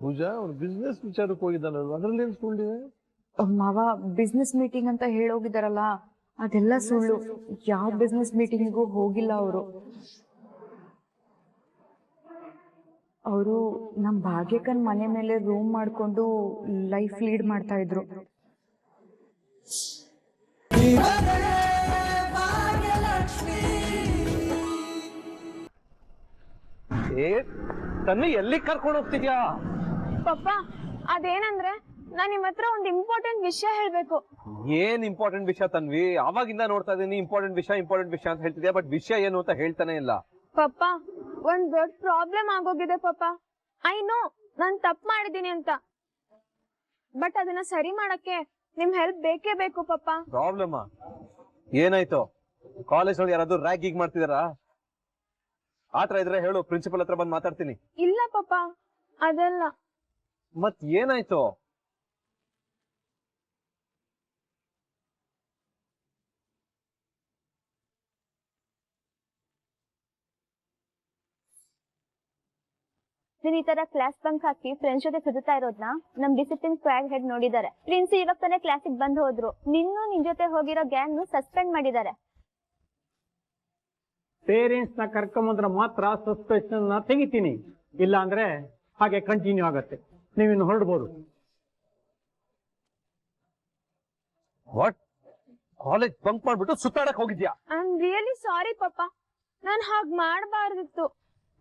ಪೂಜಾ ಅವ್ರು ಬಿಸ್ನೆಸ್ ವಿಚಾರಕ್ಕೆ ಹೋಗಿದ್ದಾನಲ್ವ, ಅದ್ರಲ್ಲಿ ಏನ್ ಸುಳ್ಳಿದೆ? ಮಾವ ಬಿಸ್ನೆಸ್ ಮೀಟಿಂಗ್ ಅಂತ ಹೇಳೋಗಿದಾರಲ್ಲ, ಅದೆಲ್ಲ ಸುಳ್ಳು. ಯಾವ ಬಿಸ್ನೆಸ್ ಮೀಟಿಂಗಿಗೂ ಹೋಗಿಲ್ಲ ಅವರು. ಅವರು ನಮ್ ಭಾಗ್ಯಕ್ಕನ್ ಮನೆ ಮೇಲೆ ರೂಮ್ ಮಾಡ್ಕೊಂಡು ಲೈಫ್ ಲೀಡ್ ಮಾಡ್ತಾ ಇದ್ರು. ತನ್ನಿ ಎಲ್ಲಿ ಕರ್ಕೊಂಡು ಹೋಗ್ತಿದ್ಯಾ? ಪಪ್ಪ ಅದೇನಂದ್ರೆ ನಾನ್ ನಿಮ್ ಹತ್ರ ಒಂದು ಇಂಪಾರ್ಟೆಂಟ್ ವಿಷಯ ಹೇಳ್ಬೇಕು. ಏನ್ ಇಂಪಾರ್ಟೆಂಟ್ ವಿಷಯ ತನ್ವಿ? ಅವಾಗಿಂದ ನೋಡ್ತಾ ಇದೀನಿ ಇಂಪಾರ್ಟೆಂಟ್ ವಿಷಯ ಅಂತ ಹೇಳ್ತಿದ್ಯಾ, ಬಟ್ ವಿಷಯ ಏನು ಅಂತ ಹೇಳ್ತಾನೆ ಇಲ್ಲ. ಪಪ್ಪ ಒಂದ್ ದೊಡ್ಡ ಪ್ರಾಬ್ಲಮ್ ಆಗೋಗಿದೆ ಪಪ್ಪ. ಐ ನೋ ನಾನ್ ತಪ್ಪು ಮಾಡಿದೀನಿ ಅಂತ, ಬಟ್ ಅದನ್ನ ಸರಿ ಮಾಡಕ್ಕೆ ನಿಮ್ ಹೆಲ್ಪ್ ಬೇಕೇ ಬೇಕು ಪಪ್ಪ. ಪ್ರಾಬ್ಲಮ್ ಏನಾಯ್ತು? ಕಾಲೇಜ್ ನಲ್ಲಿ ಯಾರಾದ್ರೂ ರ್ಯಾಗಿಂಗ್ ಮಾಡ್ತಿದಾರಾ? ಆತರ ಇದ್ರೆ ಹೇಳು, ಪ್ರಿನ್ಸಿಪಲ್ ಹತ್ರ ಬಂದು ಮಾತಾಡ್ತೀನಿ. ಇಲ್ಲ ಪಪ್ಪ ಅದಲ್ಲ. ಮತ್ ಏನಾಯ್ತು? ನೀನ್ ಈ ತರ ಕ್ಲಾಸ್ ಬಂಕ್ ಹಾಕಿ ಫ್ರೆಂಡ್ಸ್ ಜೊತೆ ಸುತ್ತಾ ಇರೋದ್ನ ನಮ್ ಡಿಸಿಪ್ಲಿನ್ ಸ್ಕ್ವಾಡ್ ಹೆಡ್ ನೋಡಿದ್ದಾರೆ. ಪ್ರಿನ್ಸಿ ಇವಾಗ ತಾನೇ ಕ್ಲಾಸಿಗೆ ಬಂದ್ ಹೋದ್ರು. ನಿನ್ ಜೊತೆ ಹೋಗಿರೋ ಗ್ಯಾಂಗ್ ಸಸ್ಪೆಂಡ್ ಮಾಡಿದ್ದಾರೆ. ಪೇರೆಂಟ್ಸ್ ನ ಕರ್ಕೊಂಬಂದ್ರೆ ಮಾತ್ರ ಸಸ್ಪೆನ್ಷನ್ ತೆಗಿತೀನಿ, ಇಲ್ಲ ಅಂದ್ರೆ ಹಾಗೆ ಕಂಟಿನ್ಯೂ ಆಗತ್ತೆ. ನೀವಿನ್ನು ಹೊರಡ್ಬೋದು. ವಾಟ್? ಕಾಲೇಜ್ ಬಂಕ್ ಮಾಡ್ಬಿಟ್ಟು ಸುತ್ತಾಡಕ್ ಹೋಗಿದ್ಯಾ? ಐ ಆಮ್ ರಿಯಲಿ ಸಾರಿ ಪಪ್ಪ. ನಾನ್ ಹಾಗ್ ಮಾಡಬಾರ್ದಿತ್ತು,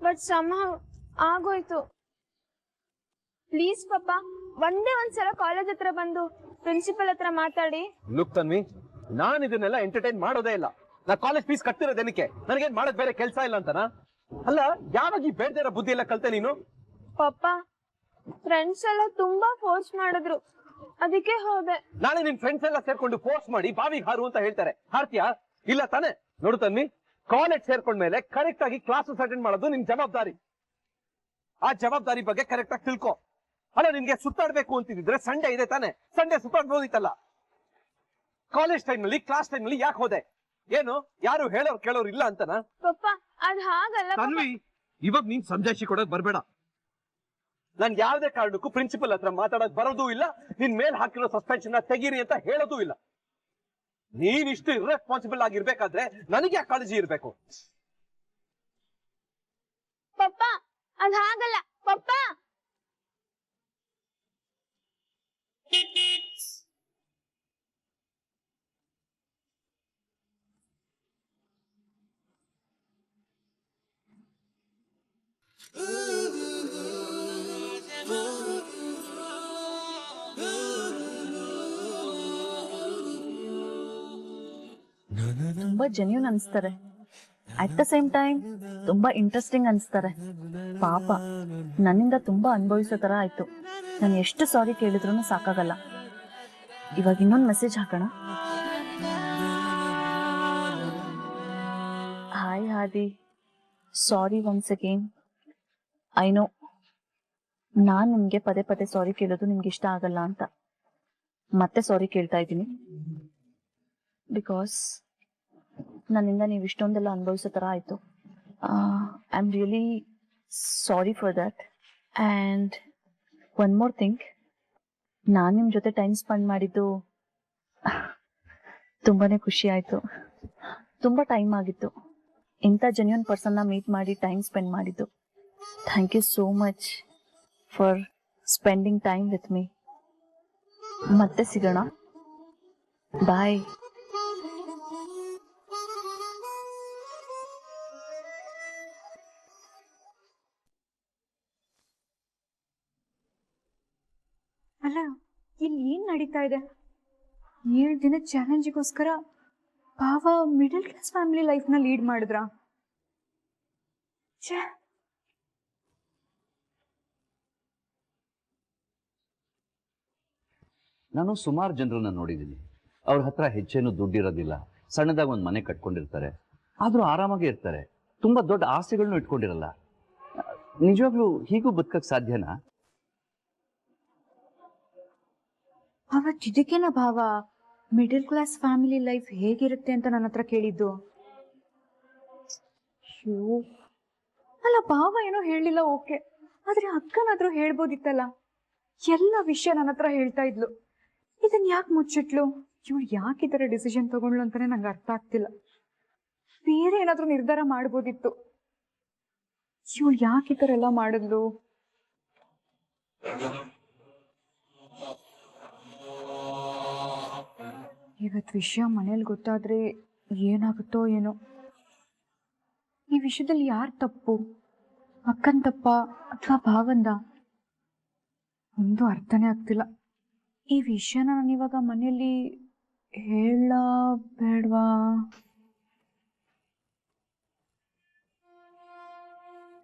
ಬಟ್ somehow ಆಗೋಯ್ತು. ಪ್ಲೀಸ್ ಪಪ್ಪ, ಒಂದೇ ಒಂದ್ಸಲ ಕಾಲೇಜ್ ಹತ್ರ ಬಂದು ಪ್ರಿನ್ಸಿಪಲ್ ಹತ್ರ ಮಾತಾಡಿ. ಲುಕ್ ತನ್ವಿ, ನಾನ್ ಇದನ್ನೆಲ್ಲ ಎಂಟರ್ಟೈನ್ ಮಾಡೋದೇ ಇಲ್ಲ. ನಾ ಕಾಲೇಜ್ ಫೀಸ್ ಕಟ್ತಿರೋದೇನಕ್ಕೆ? ನನಗೇನ್ ಮಾಡಕ್ ಬೇರೆ ಕೆಲ್ಸ ಇಲ್ಲ ಅಂತನಾ? ಅಲ್ಲ, ಯಾವಾಗ ಈ ಬೇಡ್ದಿರೋ ಬುದ್ಧಿ ಎಲ್ಲ ಕಲ್ತೆ ನೀನು? ಪಪ್ಪ ಫ್ರೆಂಡ್ಸ್ ಎಲ್ಲ ತುಂಬಾ ಫೋರ್ಸ್ ಮಾಡಿದ್ರು, ಅದಕ್ಕೆ ಹೋದೆ. ನಾಳೆ ನಿನ್ ಫ್ರೆಂಡ್ಸ್ ಎಲ್ಲ ಸೇರ್ಕೊಂಡು ಫೋರ್ಸ್ ಮಾಡಿ ಬಾವಿಗೆ ಹಾರು ಅಂತ ಹೇಳ್ತಾರೆ, ಹಾರ್ತಿಯಾ? ಇಲ್ಲ ತಾನೆ? ನೋಡು ತನ್ವಿ, ಕಾಲೇಜ್ ಸೇರ್ಕೊಂಡ್ಮೇಲೆ ಕರೆಕ್ಟ್ ಆಗಿ ಕ್ಲಾಸಸ್ ಅಟೆಂಡ್ ಮಾಡೋದು ನಿನ್ ಜವಾಬ್ದಾರಿ. ಆ ಜವಾಬ್ದಾರಿ ಬಗ್ಗೆ ಕರೆಕ್ಟ್ ಆಗಿ ತಿಳ್ಕೊ. ಅಲ್ಲ, ನಿನ್ಗೆ ಸುತ್ತಾಡ್ಬೇಕು ಅಂತಿದ್ರೆ ಸಂಡೇ ಇದೆ ತಾನೆ, ಸಂಡೇ ಸುತ್ತಾಡ್ಬೋದಿತ್ತಲ್ಲ. ಕಾಲೇಜ್ ಟೈಮ್ ನಲ್ಲಿ ಕ್ಲಾಸ್ ಟೈಮ್ ನಲ್ಲಿ ಯಾಕೆ ಹೋದೆ? ಏನು ಯಾರು ಹೇಳೋರು ಕೇಳೋರು ಇಲ್ಲ ಅಂತನಾ? ಪಪ್ಪ ಅದ್ ಹಾಗಲ್ಲ ತನ್ವಿ, ಇವಾಗ ನೀನ್ ಸಂಜಾಯಿಷಿ ಕೊಡಕ್ ಬರ್ಬೇಡ. ನಾನ್ ಯಾವ್ದೇ ಕಾರಣಕ್ಕೂ ಪ್ರಿನ್ಸಿಪಲ್ ಹತ್ರ ಮಾತಾಡಕ್ ಬರೋದೂ ಇಲ್ಲ, ನಿನ್ ಮೇಲ್ ಹಾಕಿರೋ ಸಸ್ಪೆನ್ಷನ್ ತೆಗೀರಿ ಅಂತ ಹೇಳೋದೂ ಇಲ್ಲ. ನೀನ್ ಇಷ್ಟು ಇರ್ರೆಸ್ಪಾನ್ಸಿಬಲ್ ಆಗಿರ್ಬೇಕಾದ್ರೆ ನನಗೆ ಯಾಕೆ ಕಾಳಜಿ ಇರ್ಬೇಕು? ಪಪ್ಪ ಅದ್ ಹಾಗಲ್ಲ ಪಪ್ಪ. ತುಂಬಾ ಜೆನ್ಯೂನ್ ಅನ್ಸ್ತಾರೆ, ಅಟ್ ದ ಸೇಮ್ ಟೈಮ್ ತುಂಬಾ ಇಂಟ್ರೆಸ್ಟಿಂಗ್ ಅನ್ಸ್ತಾರೆ. ಪಾಪ ನನ್ನಿಂದ ತುಂಬಾ ಅನುಭವಿಸೋ ತರ ಆಯ್ತು. ನಾನು ಎಷ್ಟು ಸಾರಿ ಕೇಳಿದ್ರು ಸಾಕಾಗಲ್ಲ. ಇವಾಗ ಇನ್ನೊಂದು ಮೆಸೇಜ್ ಹಾಕೋಣ. ಹಾಯ್ ಹಾದಿ, ಸಾರಿ ಒನ್ಸ್ ಅಗೇನ್. ಐ ನೋ ನಾನ್ ನಿಮ್ಗೆ ಪದೇ ಪದೇ ಸಾರಿ ಕೇಳೋದು ನಿಮ್ಗೆ ಇಷ್ಟ ಆಗಲ್ಲ ಅಂತ. ಮತ್ತೆ ಸಾರಿ ಕೇಳ್ತಾ ಇದ್ದೀನಿ, ಬಿಕಾಸ್ ನನ್ನಿಂದ ನೀವು ಇಷ್ಟೊಂದೆಲ್ಲ ಅನುಭವಿಸೋ ತರ ಆಯ್ತು. I am really sorry for that. And one more thing, ನಾನು ನಿಮ್ಮ ಜೊತೆ ಟೈಮ್ ಸ್ಪೆಂಡ್ ಮಾಡಿದ್ದು ತುಂಬಾನೇ ಖುಷಿ ಆಯ್ತು. ತುಂಬಾ ಟೈಮ್ ಆಗಿತ್ತು ಇಂಥ ಜೆನ್ಯೂನ್ ಪರ್ಸನ್ನ ಮೀಟ್ ಮಾಡಿ ಟೈಮ್ ಸ್ಪೆಂಡ್ ಮಾಡಿದ್ದು. Thank you so much for spending time with me. ಮತ್ತೆ ಸಿಗೋಣ, ಬಾಯ್. ಅಲ್ಲ, ಇಲ್ಲಿ ಏನ್ ನಡೀತಾ ಇದೆ? 7 ದಿನ ಚಾಲೆಂಜಿಗೋಸ್ಕರ ಭಾವ ಮಿಡಲ್ ಕ್ಲಾಸ್ ಫ್ಯಾಮಿಲಿ ಲೈಫ್ ನ ಲೀಡ್ ಮಾಡಿದ್ರ? ನಾನು ಸುಮಾರು ಜನರನ್ನ ನೋಡಿದ್ದೀನಿ. ಅವ್ರ ಹತ್ರ ಹೆಚ್ಚೇನು ದುಡ್ಡಿರೋದಿಲ್ಲ, ಸಣ್ಣದಾಗಿ ಒಂದು ಮನೆ ಕಟ್ಕೊಂಡಿರ್ತಾರೆ, ಆದ್ರೂ ಆರಾಮಾಗಿ ಇರ್ತಾರೆ. ತುಂಬಾ ದೊಡ್ಡ ಆಸೆಗಳನ್ನು ಇಟ್ಕೊಂಡಿರಲ್ಲ. ನಿಜವಾಗ್ಲೂ ಹೀಗೂ ಬದುಕಕ್ ಸಾಧ್ಯನಾ? ಅವತ್ತಿದಕ್ಕೇನ ಭಾವ ಮಿಡಲ್ ಕ್ಲಾಸ್ ಫ್ಯಾಮಿಲಿ ಲೈಫ್ ಹೇಗಿರುತ್ತೆ ಅಂತ ನನ್ನ ಹತ್ರ ಕೇಳಿದ್ದು? ಅಲ್ಲ, ಭಾವ ಏನೋ ಹೇಳಿಲ್ಲ, ಓಕೆ, ಆದ್ರೆ ಅಕ್ಕನಾದ್ರೂ ಹೇಳ್ಬೋದಿತ್ತಲ್ಲ. ಎಲ್ಲ ವಿಷಯ ನನ್ನ ಹತ್ರ ಹೇಳ್ತಾ ಇದ್ಲು. ಇದನ್ ಯಾಕೆ ಮುಚ್ಚಿಟ್ಲು? ಇವಳು ಯಾಕೆ ಈ ತರ ಡಿಸಿಷನ್ ತಗೊಂಡ್ಲು ಅಂತಾನೆ ನಂಗೆ ಅರ್ಥ ಆಗ್ತಿಲ್ಲ. ಬೇರೆ ಏನಾದ್ರೂ ನಿರ್ಧಾರ ಮಾಡ್ಬೋದಿತ್ತು. ಇವಳು ಯಾಕೆ ಈ ತರ ಎಲ್ಲ ಮಾಡಿದ್ಲು? ಇವತ್ ವಿಷಯ ಮನೇಲಿ ಗೊತ್ತಾದ್ರೆ ಏನಾಗುತ್ತೋ ಏನೋ. ಈ ವಿಷಯದಲ್ಲಿ ಯಾರ್ ತಪ್ಪು? ಅಕ್ಕನ್ ತಪ್ಪ ಅಥವಾ ಭಾವಂದ? ಒಂದು ಅರ್ಥನೇ ಆಗ್ತಿಲ್ಲ. ಈ ವಿಷಯನ ನಾನು ಇವಾಗ ಮನೆಯಲ್ಲಿ ಹೇಳ ಬೇಡ್ವಾ?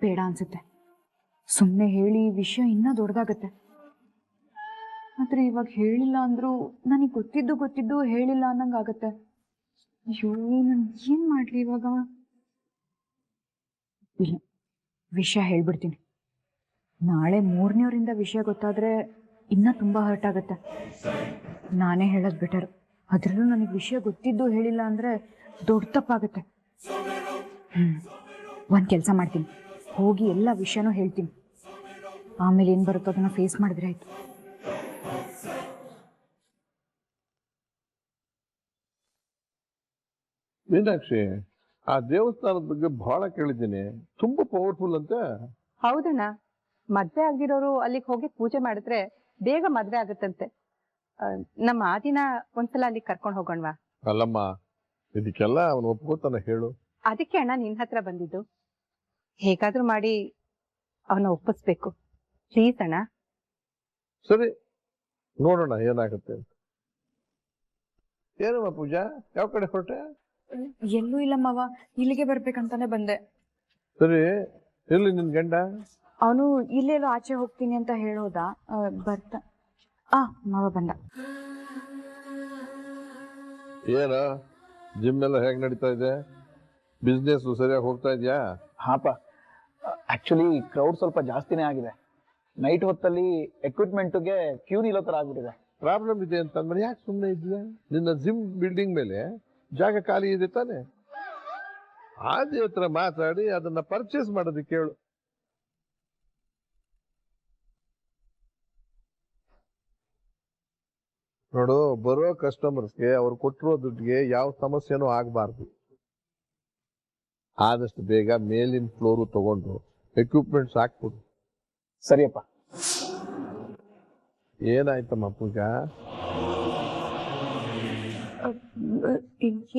ಬೇಡ ಅನ್ಸುತ್ತೆ. ಸುಮ್ಮನೆ ಹೇಳಿ ವಿಷಯ ಇನ್ನೂ ದೊಡ್ಡದಾಗತ್ತೆ. ಆದ್ರೆ ಇವಾಗ ಹೇಳಿಲ್ಲ ಅಂದ್ರೂ ನನಗೆ ಗೊತ್ತಿದ್ದು ಹೇಳಿಲ್ಲ ಅನ್ನಂಗಾಗತ್ತೆ. ಅಯ್ಯೋ, ನಾನು ಏನ್ ಮಾಡ್ಲಿ ಇವಾಗ? ಇಲ್ಲ, ವಿಷಯ ಹೇಳ್ಬಿಡ್ತೀನಿ. ನಾಳೆ 3ನೇವರಿಂದ ವಿಷಯ ಗೊತ್ತಾದ್ರೆ ಇನ್ನೂ ತುಂಬಾ ಹರ್ಟ್ ಆಗತ್ತೆ. ನಾನೇ ಹೇಳೋದು ಬೆಟರ್. ಅದ್ರಲ್ಲೂ ನನಗೆ ವಿಷಯ ಗೊತ್ತಿದ್ದು ಹೇಳಿಲ್ಲ ಅಂದ್ರೆ ದೊಡ್ಡ ತಪ್ಪಾಗತ್ತೆ. ಒಂದ್ ಕೆಲಸ ಮಾಡ್ತೀನಿ, ಹೋಗಿ ಎಲ್ಲ ವಿಷಯನೂ ಹೇಳ್ತೀನಿ. ಆಮೇಲೆ ಏನ್ ಬರುತ್ತೋ ಅದನ್ನ ಫೇಸ್ ಮಾಡಿದ್ರೆ ಆಯ್ತು. ಮೀನಾಕ್ಷಿ, ಆ ದೇವಸ್ಥಾನದ ಬಗ್ಗೆ ಬಹಳ ಕೇಳಿದ್ದೀನಿ. ತುಂಬಾ ಪವರ್ಫುಲ್ ಅಂತೆ. ಹೌದಣ್ಣ, ಮದ್ವೆ ಆಗಿರೋರು ಅಲ್ಲಿಗೆ ಹೋಗಿ ಪೂಜೆ ಮಾಡಿದ್ರೆ ಬೇಗ ಮದ್ವೆ ಆಗುತ್ತಂತೆ. ನಮ್ಮ ಆದಿನ ಒಂದ್ಸಲ ಅಲ್ಲಿಗೆ ಕರ್ಕೊಂಡು ಹೋಗೋಣವಾ? ಅಲ್ಲಮ್ಮ, ಇದಕ್ಕೆಲ್ಲ ಅವನು ಒಪ್ಕೋತಾನೆ ಹೇಳು. ಅದಕ್ಕೆ ಅಣ್ಣ ನಿನ್ ಹತ್ರ ಬಂದಿದ್ದು. ಹೇಗಾದ್ರೂ ಮಾಡಿ ಅವನ ಒಪ್ಪಿಸ್ಬೇಕು. ಪ್ಲೀಸ್ ಅಣ್ಣ. ಸರಿ, ನೋಡೋಣ ಏನಾಗುತ್ತೆ ಅಂತ. ಏನಮ್ಮ ಪೂಜಾ, ಯಾವ ಕಡೆ ಹೊರಟೆ? ಎಲ್ಲೂ ಇಲ್ಲ ಮಾವ, ಇಲ್ಲಿಗೆ ಬರ್ಬೇಕಂತಾನೆ ಬಂದೆ. ಸರಿ, ಎಲ್ಲಿ ನಿನ್ ಗಂಡ? ಅವನು ಇಲ್ಲೆಲ್ಲೋ ಆಚೆ ಹೋಗ್ತೀನಿ ಅಂತ ಹೇಳೋದ. ಬರ್ತಾ ಮಾವ ಬಂದ. ಏನ ಜಿಮ್ ಎಲ್ಲ ಹೇಗ್ ನಡೀತಾ ಇದೆ? ಬಿಸ್ನೆಸ್ ಸರಿಯಾಗಿ ಹೋಗ್ತಾ ಇದೆಯಾ? ಹಾಪ, ಆಕ್ಚುಲಿ ಕ್ರೌಡ್ ಸ್ವಲ್ಪ ಜಾಸ್ತಿನೇ ಆಗಿದೆ. ನೈಟ್ ಹೊತ್ತಲ್ಲಿ ಎಕ್ವಿಪ್ಮೆಂಟ್ಗೆ ಕ್ಯೂ ನಿಲ್ಲೋ ತರ ಆಗ್ಬಿಟ್ಟಿದೆ. ಪ್ರಾಬ್ಲಮ್ ಇದೆ ಅಂತಂದ್ರೆ ಯಾಕೆ ಸುಮ್ಮನೆ ಇದೆಯಾ? ನಿನ್ನ ಜಿಮ್ ಬಿಲ್ಡಿಂಗ್ ಮೇಲೆ ಜಾಗ ಖಾಲಿ ಇದೆ ತಾನೆ? ಆದಿ ಹತ್ರ ಮಾತಾಡಿ ಅದನ್ನ ಪರ್ಚೇಸ್ ಮಾಡೋದಕ್ಕೆ ಹೇಳು. ನೋಡು, ಬರೋ ಕಸ್ಟಮರ್ಸ್ಗೆ ಅವ್ರು ಕೊಟ್ಟಿರೋ ದುಡ್ಡಿಗೆ ಯಾವ ಸಮಸ್ಯೆನೂ ಆಗಬಾರ್ದು. ಆದಷ್ಟು ಬೇಗ ಮೇಲಿನ ಫ್ಲೋರು ತಗೊಂಡು ಎಕ್ವಿಪ್ಮೆಂಟ್ಸ್ ಹಾಕ್ಬಿಡು. ಸರಿಯಪ್ಪ. ಏನಾಯ್ತಮ್ಮ ಪೂಜಾ?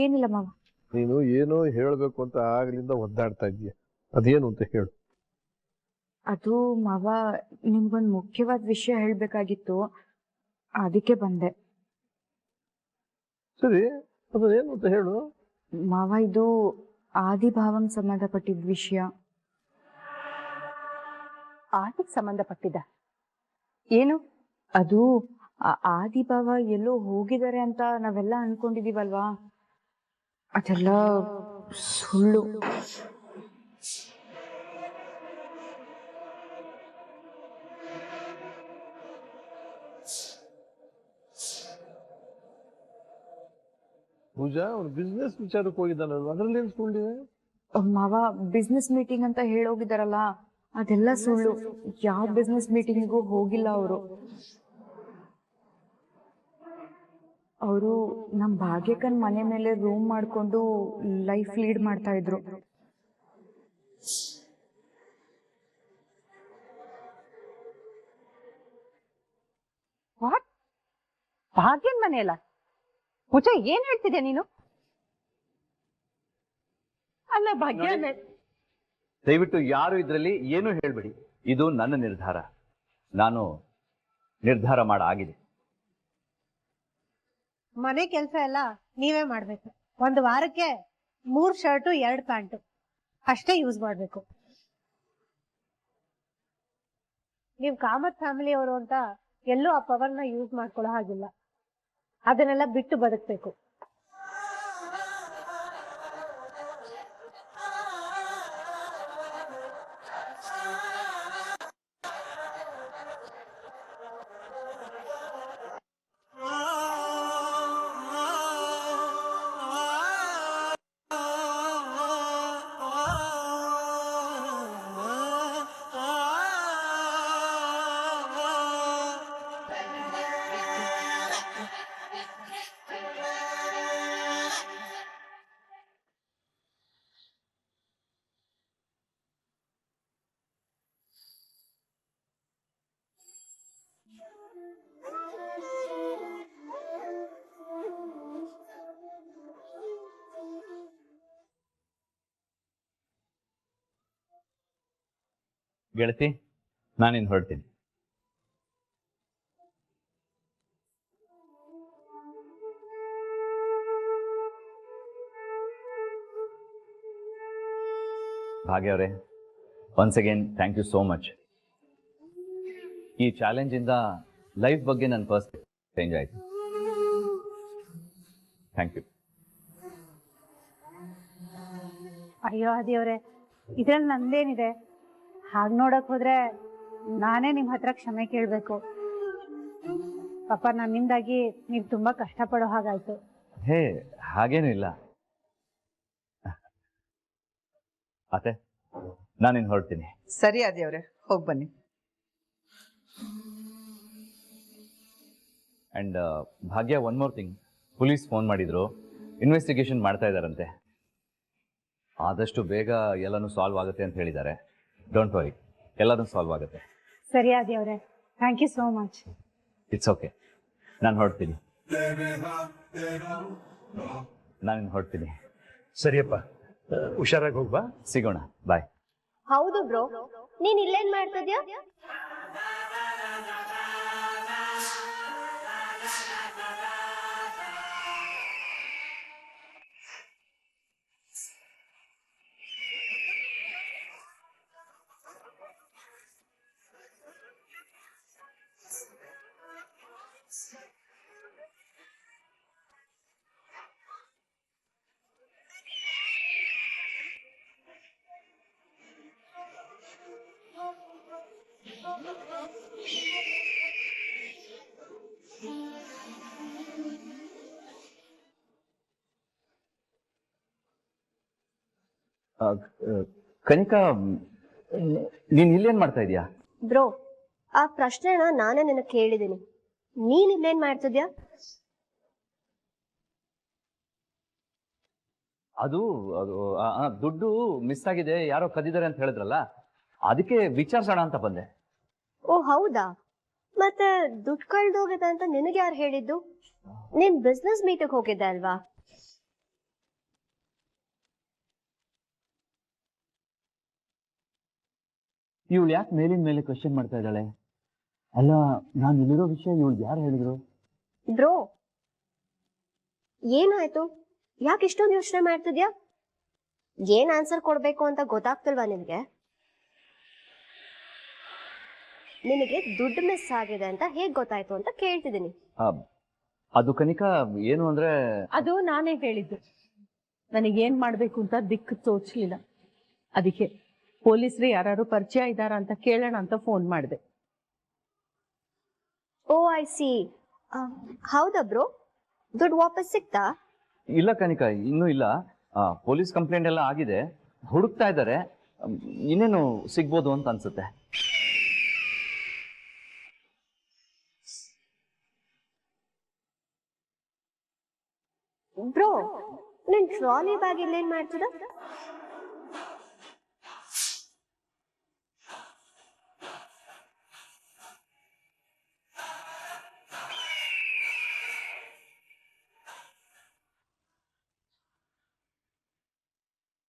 ಏನಿಲ್ಲ ಮಾವ. ನೀನು ಏನೋ ಹೇಳ್ಬೇಕು ಅಂತ ಆಗ್ಲಿಂದ ಒದ್ದಾಡ್ತಾ ಇದೀಯ, ಅದೇನು ಅಂತ ಹೇಳು. ಅದು ಮಾವ, ನಿಮ್ಗೊಂದು ಮುಖ್ಯವಾದ ವಿಷಯ ಹೇಳ್ಬೇಕಾಗಿತ್ತು, ಅದಕ್ಕೆ ಬಂದೆ. ಸರಿ, ಅದೇನು ಅಂತ ಹೇಳು. ಮಾವ, ಇದು ಆದಿಭಾವಂಗ್ ಸಂಬಂಧಪಟ್ಟಿದ ವಿಷಯ. ಆದಿಗೆ ಸಂಬಂಧಪಟ್ಟಿದ್ದ ಏನು? ಅದು ಆದಿಭಾವ ಎಲ್ಲೋ ಹೋಗಿದ್ದಾರೆ ಅಂತ ನಾವೆಲ್ಲ ಅನ್ಕೊಂಡಿದೀವಲ್ವಾ, ಅದೆಲ್ಲ ಸುಳ್ಳು. ಪೂಜಾ ಅವ್ನು ಬಿಸ್ನೆಸ್ ವಿಚಾರಕ್ಕೆ ಹೋಗಿದ್ದಾನಲ್ವ, ಅದ್ರಲ್ಲಿ ಏನ್ ಸುಳ್ಳಿದೆ? ಮಾವ, ಬಿಸ್ನೆಸ್ ಮೀಟಿಂಗ್ ಅಂತ ಹೇಳೋಗಿದಾರಲ್ಲ, ಅದೆಲ್ಲ ಸುಳ್ಳು. ಯಾವ ಬಿಸ್ನೆಸ್ ಮೀಟಿಂಗಿಗೂ ಹೋಗಿಲ್ಲ ಅವರು. ಅವರು ನಮ್ ಭಾಗ್ಯಕ್ಕನ್ ಮನೆ ಮೇಲೆ ರೂಮ್ ಮಾಡ್ಕೊಂಡು ಲೈಫ್ ಲೀಡ್ ಮಾಡ್ತಾ ಇದ್ರು. ವಾಟ್? ಭಾಗ್ಯನ್ ಮನೆಯಲ್ಲ? ಪೂಜಾ, ಏನ್ ಹೇಳ್ತಿದ್ಯಾ ನೀನು? ಅಲ್ಲ ಭಾಗ್ಯ, ದಯವಿಟ್ಟು ಯಾರು ಇದರಲ್ಲಿ ಏನೂ ಹೇಳ್ಬೇಡಿ. ಇದು ನನ್ನ ನಿರ್ಧಾರ. ನಾನು ನಿರ್ಧಾರ ಆಗಿದೆ. ಮನೆ ಕೆಲಸ ಎಲ್ಲ ನೀವೇ ಮಾಡ್ಬೇಕು. ಒಂದು ವಾರಕ್ಕೆ 3 ಶರ್ಟು 2 ಪ್ಯಾಂಟು ಅಷ್ಟೇ ಯೂಸ್ ಮಾಡ್ಬೇಕು. ನೀವು ಕಾಮತ್ ಫ್ಯಾಮಿಲಿ ಅವರು ಅಂತ ಎಲ್ಲೂ ಆ ಪವರ್ನ ಯೂಸ್ ಮಾಡ್ಕೊಳ್ಳೋ ಹಾಗಿಲ್ಲ. ಅದನ್ನೆಲ್ಲ ಬಿಟ್ಟು ಬದುಕಬೇಕು. ಗೆಳತಿ, ನಾನಿನ್ ಹೊರಡ್ತೀನಿ. ಭಾಗ್ಯ ಅವರೇ, once again thank you so much. ಈ ಚಾಲೆಂಜಿಂದ ಲೈಫ್ ಬಗ್ಗೆ ನನ್ನ ಪರ್ಸ್ಪೆಕ್ಟಿವ್ ಚೇಂಜ್ ಆಯಿತು. Thank you. ಅಯ್ಯೋ ಆದಿಯವರೇ, ಇದ್ರಲ್ಲಿ ನಂದೇನಿದೆ? ಹಾಗೆ ನೋಡಕ್ ಹೋದ್ರೆ ನಾನೇ ನಿಮ್ಮ ಹತ್ರ ಕ್ಷಮೆ ಕೇಳಬೇಕು. ಪಾಪ ನನ್ನಿಂದಾಗಿ ನೀವು ತುಂಬಾ ಕಷ್ಟಪಡೋ ಹಾಗಾಯ್ತು. ಹೇ, ಹಾಗೇನೂ ಇಲ್ಲ ಅತ್ತೆ, ನಾನಿನ್ ಹೊರಡ್ತೀನಿ. ಸರಿ ಆದಿಯವ್ರೆ, ಹೋಗಿ ಬನ್ನಿ. And Bhagya, one more thing, police phone ಮಾಡಿದ್ರು, ಇನ್ವೆಸ್ಟಿಗೇಷನ್ ಮಾಡ್ತಾ ಇದ್ದಾರಂತೆ. ಆದಷ್ಟು ಬೇಗ ಎಲ್ಲನೂ ಸಾಲ್ವ್ ಆಗುತ್ತೆ ಅಂತ ಹೇಳಿದ್ದಾರೆ. ಡೋಂಟ್ ವರಿ, ಎಲ್ಲನೂ ಸಾಲ್ವ್ ಆಗುತ್ತೆ. ಸರಿ ಆದಿಯವರೇ, thank you so much. It's okay, ನಾನು ಹೊರಡ್ತೀನಿ. ನಾನಿನ್ ಹೊರಡ್ತೀನಿ. ಸರಿಯಪ್ಪ, ಹುಷಾರಾಗಿ ಹೋಗ್ಬಾ. ಸಿಗೋಣ, ಬಾಯ್. ಹೌದು ಬ್ರೋ, ನೀನ್ ಇಲ್ಲೇನ್ ಮಾಡ್ತಿದ್ಯಾ? ಕನಿಕಾ, ನೀನ್ ಇಲ್ಲೇನ್ ಮಾಡ್ತಾ ಇದೀಯಾ? ಬ್ರೋ, ಆ ಪ್ರಶ್ನೆನ ನಾನೇ ನಿನಗೆ ಕೇಳಿದೀನಿ. ನೀನ್ ಇಲ್ಲೇನ್ ಮಾಡ್ತಿದ್ಯಾ? ಅದು ದುಡ್ಡು ಮಿಸ್ ಆಗಿದೆ, ಯಾರೋ ಕದ್ದಿದ್ದಾರೆ ಅಂತ ಹೇಳಿದ್ರಲ್ಲ, ಅದಕ್ಕೆ ವಿಚಾರಿಸೋಣ ಅಂತ ಬಂದೆ. ಓ ಹೌದಾ? ಮತ್ತೆ ದುಡ್ಡು ಕಳ್ದೋಗಿದೆ ಅಂತ ನಿನಗೆ ಯಾರು ಹೇಳಿದ್ದು? ನೀನ್ ಬಿಸ್ನೆಸ್ ಮೀಟಿಂಗ್ ಹೋಗಿದ್ದೆ ಅಲ್ವಾ? ಇವಳು ಯಾಕೆ ಮೇಲಿನ ಮೇಲೆ ಕ್ವಶನ್ ಮಾಡ್ತಾ ಇದ್ದಾಳೆ? ಅಲ್ಲ, ನಾನು ಇಲ್ಲಿರೋ ವಿಷಯ ಇವಳು ಯಾರು ಹೇಳಿದ್ರು? ಬ್ರೋ, ಏನಾಯ್ತು? ಯಾಕೆ ಇಷ್ಟೊಂದು ಯೋಚನೆ ಮಾಡ್ತಿದ್ಯಾ? ಏನ್ ಆನ್ಸರ್ ಕೊಡ್ಬೇಕು ಅಂತ ಗೊತ್ತಾಗ್ತಿಲ್ವಾ ನಿನ್ಗೆ? ನಿನಗೆ ದುಡ್ಡು ಮಿಸ್ ಆಗಿದೆ ಅಂತ ಹೇಗ್ ಗೊತ್ತಾಯ್ತು ಅಂತ ಕೇಳ್ತಿದ್ದೀನಿ. ಅದು ಕನಿಕಾ, ಏನು ಅಂದ್ರೆ, ಅದು ನಾನೇ ಹೇಳಿದ್ದು. ನನಗೇನ್ ಮಾಡ್ಬೇಕು ಅಂತ ದಿಕ್ಕು ತೋಚ್ಲಿಲ್ಲ. ಅದಕ್ಕೆ ಪೊಲೀಸರು ಯಾರು ಪರಿಚಯ ಇದ್ದಾರ ಅಂತ ಕೇಳೋಣ ಅಂತ ಫೋನ್ ಮಾಡಿದೆ. ಓ ಐ ಸಿ. ಹೌದಾ ಬ್ರೋ, ದುಡ್ಡು ವಾಪಸ್ ಸಿಕ್ತಾ? ಇಲ್ಲ ಕನಿಕಾ, ಇನ್ನೂ ಇಲ್ಲ. ಪೊಲೀಸ್ ಕಂಪ್ಲೇಂಟ್ ಎಲ್ಲ ಆಗಿದೆ, ಹುಡುಕ್ತಾ ಇದ್ದಾರೆ. ಇನ್ನೇನು ಸಿಗ್ಬೋದು ಅಂತ ಅನ್ಸುತ್ತೆ. ಬ್ರೋ, ನಿನ್ ಟ್ರಾಲಿ ಬ್ಯಾಗ್ ಇಲ್ಲೇನ್ ಮಾಡ್ತಿದ?